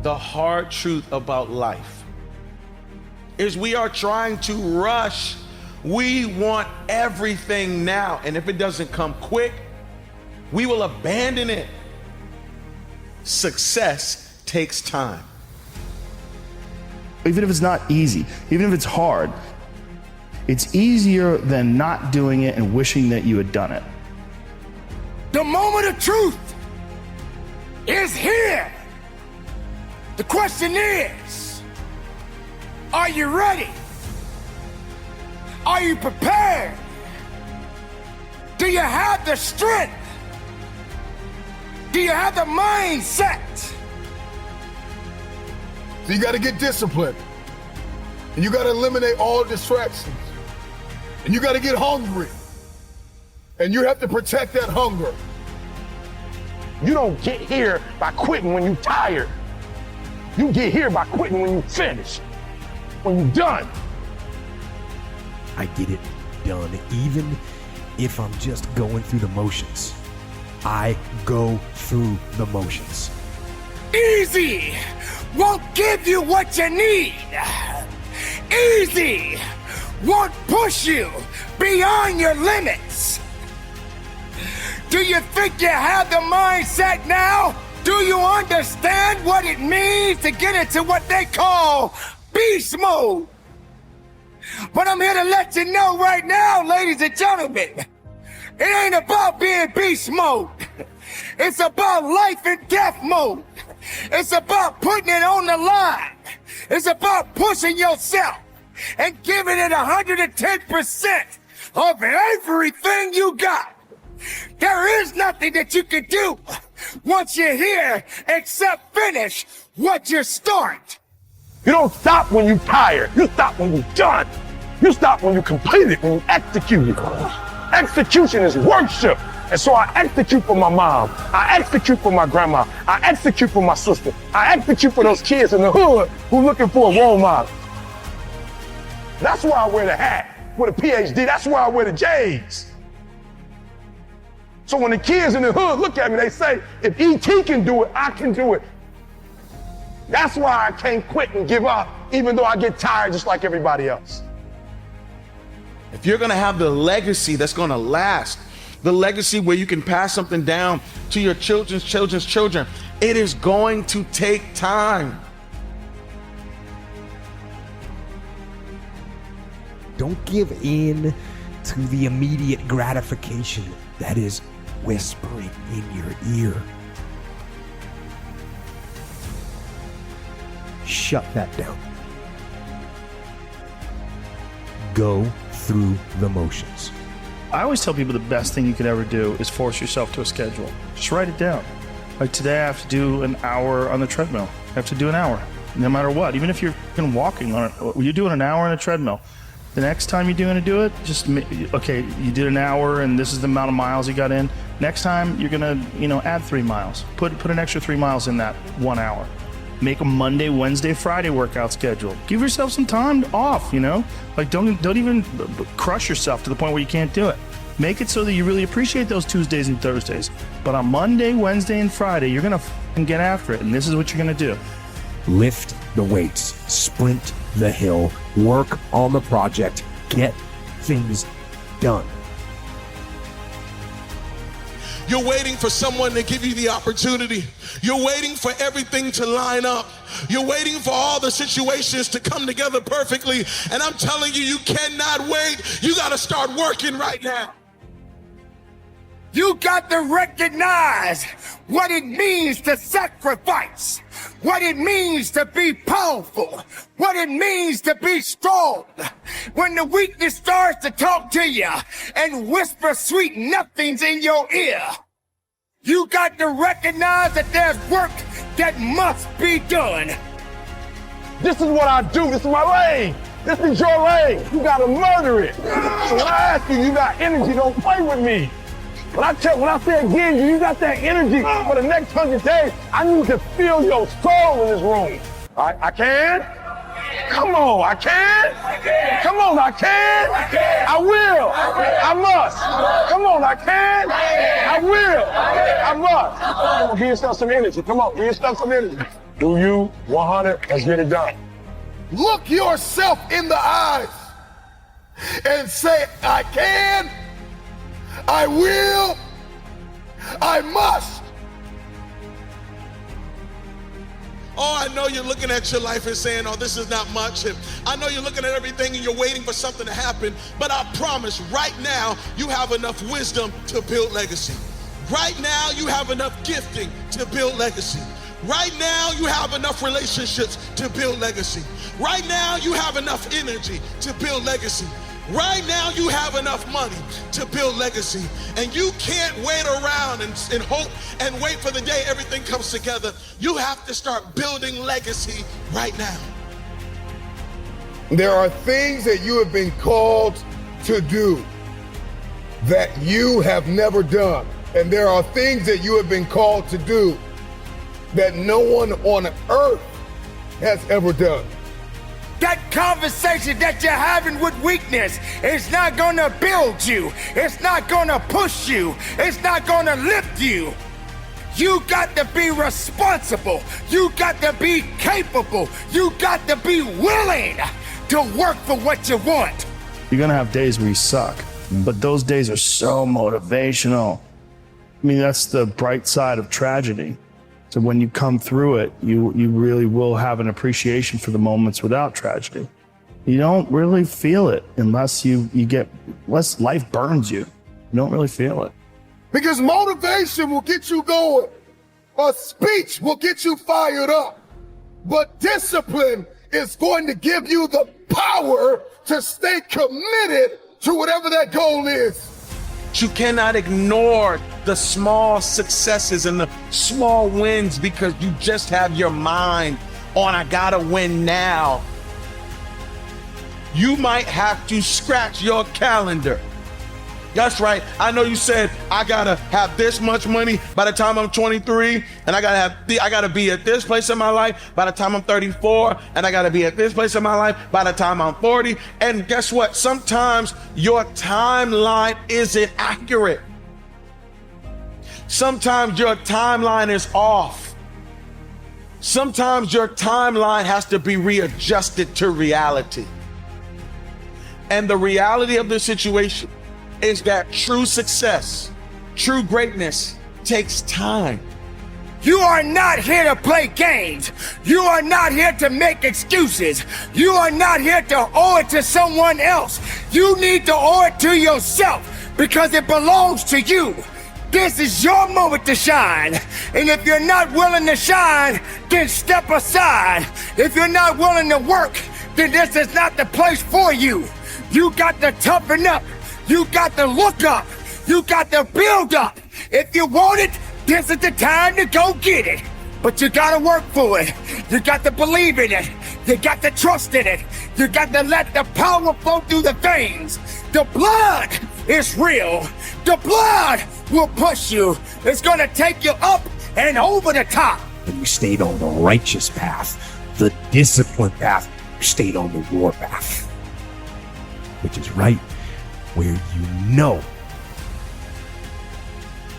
the hard truth about life is we are trying to rush. We want everything now. And if it doesn't come quick, we will abandon it. Success takes time. Even if it's not easy, even if it's hard, it's easier than not doing it and wishing that you had done it. The moment of truth is here. The question is, are you ready? Are you prepared? Do you have the strength? Do you have the mindset? So you got to get disciplined. And you got to eliminate all distractions. And you got to get hungry. And you have to protect that hunger. You don't get here by quitting when you're tired. You get here by quitting when you finish, when you're done. I get it done, even if I'm just going through the motions. I go through the motions. Easy won't give you what you need. Easy won't push you beyond your limits. Do you think you have the mindset now? Do you understand what it means to get into what they call beast mode? But I'm here to let you know right now, ladies and gentlemen, it ain't about being beast mode. It's about life and death mode. It's about putting it on the line. It's about pushing yourself and giving it 110% of everything you got. There is nothing that you can do once you're here except finish what you start. You don't stop when you're tired. You stop when you're done. You stop when you complete it, when you execute it. Execution is worship. And so I execute for my mom. I execute for my grandma. I execute for my sister. I execute for those kids in the hood who looking for a role model. That's why I wear the hat with a PhD. That's why I wear the J's. So when the kids in the hood look at me, they say, if E.T. can do it, I can do it. That's why I can't quit and give up, even though I get tired just like everybody else. If you're gonna have the legacy that's gonna last, the legacy where you can pass something down to your children's children's children, it is going to take time. Don't give in to the immediate gratification that is whispering in your ear. Shut that down. Go through the motions. I always tell people the best thing you could ever do is force yourself to a schedule. Just write it down. Like today I have to do an hour on the treadmill. I have to do an hour, no matter what. Even if you're walking on it, you're doing an hour on a treadmill. The next time you're going to do it, just, okay, you did an hour and this is the amount of miles you got in. Next time you're going to, add 3 miles. Put an extra 3 miles in that 1 hour. Make a Monday, Wednesday, Friday workout schedule. Give yourself some time off, Like don't even crush yourself to the point where you can't do it. Make it so that you really appreciate those Tuesdays and Thursdays. But on Monday, Wednesday, and Friday, you're going to get after it. And this is what you're going to do. Lift the weights, sprint the hill, work on the project, get things done. You're waiting for someone to give you the opportunity. You're waiting for everything to line up. You're waiting for all the situations to come together perfectly. And I'm telling you, you cannot wait. You got to start working right now. You got to recognize what it means to sacrifice, what it means to be powerful, what it means to be strong. When the weakness starts to talk to you and whisper sweet nothings in your ear, you got to recognize that there's work that must be done. This is what I do. This is my lane. This is your lane. You got to murder it. So when I ask you, you got energy, don't play with me. When I say again, you got that energy for the next 100 days. I need to feel your soul in this room. I can? Come on, I can? Come on, I can? I will. I must. Come on, I can? I will. I must. Come on, give yourself some energy. Come on, give yourself some energy. Do you 100? Let's get it done. Look yourself in the eyes and say, I can, I will, I must. Oh, I know you're looking at your life and saying, oh, this is not much. And I know you're looking at everything and you're waiting for something to happen. But I promise right now, you have enough wisdom to build legacy. Right now, you have enough gifting to build legacy. Right now, you have enough relationships to build legacy. Right now, you have enough energy to build legacy. Right now, you have enough money to build legacy. And you can't wait around and hope and wait for the day everything comes together. You have to start building legacy right now. There are things that you have been called to do that you have never done. And there are things that you have been called to do that no one on earth has ever done. That conversation that you're having with weakness is not gonna build you. It's not gonna push you. It's not gonna lift you. You got to be responsible. You got to be capable. You got to be willing to work for what you want. You're going to have days where you suck, but those days are so motivational. I mean, that's the bright side of tragedy. So when you come through it, you really will have an appreciation for the moments without tragedy. You don't really feel it unless unless life burns you. You don't really feel it. Because motivation will get you going. A speech will get you fired up. But discipline is going to give you the power to stay committed to whatever that goal is. You cannot ignore the small successes and the small wins because you just have your mind on, I gotta win now. You might have to scratch your calendar. That's right. I know you said, I gotta have this much money by the time I'm 23, and I gotta be at this place in my life by the time I'm 34, and I gotta be at this place in my life by the time I'm 40. And guess what? Sometimes your timeline isn't accurate. Sometimes your timeline is off. Sometimes your timeline has to be readjusted to reality. And the reality of the situation is that true success, true greatness takes time. You are not here to play games. You are not here to make excuses. You are not here to owe it to someone else. You need to owe it to yourself because it belongs to you. This is your moment to shine. And if you're not willing to shine, then step aside. If you're not willing to work, then this is not the place for you. You got to toughen up. You got to look up. You got to build up. If you want it, this is the time to go get it. But you got to work for it. You got to believe in it. You got to trust in it. You got to let the power flow through the veins. The blood is real. The blood will push you. It's going to take you up and over the top. And you stayed on the righteous path, the disciplined path. You stayed on the war path, which is right where you know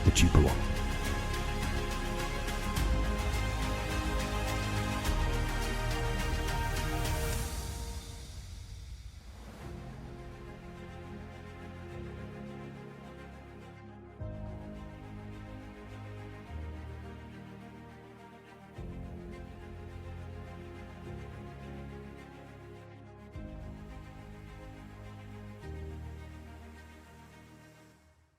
that you belong.